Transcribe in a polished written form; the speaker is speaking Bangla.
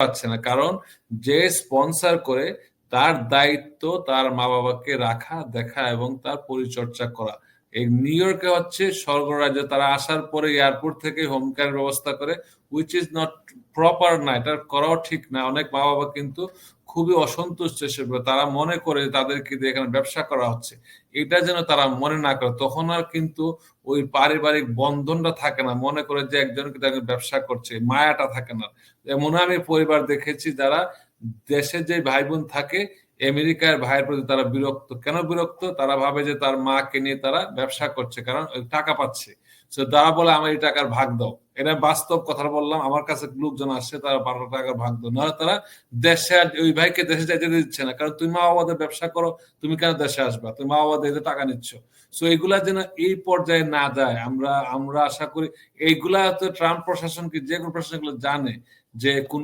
পাচ্ছে না। কারণ যে স্পন্সর করে তার দায়িত্ব তার মা-বাবাকে রাখা, দেখা এবং তার পরিচর্যা করা। এই নিউ ইয়র্কে হচ্ছে স্বর্গরাজ্য। তারা আসার পরে এয়ারপোর্ট থেকে হোম কেয়ার ব্যবস্থা করে which is not প্রপার না। এটা করাও ঠিক না। অনেক মা-বাবা কিন্তু খুবই অসন্তুষ্ট হিসেবে তারা মনে করে তাদেরকে দিয়ে এখানে ব্যবসা করা হচ্ছে। এটা যেন তারা মনে না করে। তখন আর কিন্তু ওই পারিবারিক বন্ধনটা থাকে না। মনে করে যে একজনকে তাকে ব্যবসা করছে, মায়াটা থাকে না। এমনও আমি পরিবার দেখেছি যারা দেশে যে ভাই-বোন থাকে, আমেরিকার ভাইয়ের প্রতি তারা বিরক্ত। কেন বিরক্ত? তারা ভাবে যে তার মাকে নিয়ে তারা ব্যবসা করছে। কারণ ওই টাকা পাচ্ছে। সো তারা বলে আমার এই টাকার ভাগ দাও। এটা বাস্তব কথা বললাম। আমার কাছে লোকজন আসছে তারা ৳১২ ভাগ দাও। নাহলে তারা দেশে ওই ভাইকে দেশে যাইতে দিচ্ছে না। কারণ তুমি মা-বাবাদের ব্যবসা করো, তুমি কেন দেশে আসবা? তুমি মা-বাবাদের এতে টাকা নিচ্ছ। সো এগুলা যেন এই পর্যায়ে না যায়। আমরা আশা করি এইগুলা তো ট্রাম্প প্রশাসন কি যেকোনো প্রশাসন এগুলো জানে যে কোন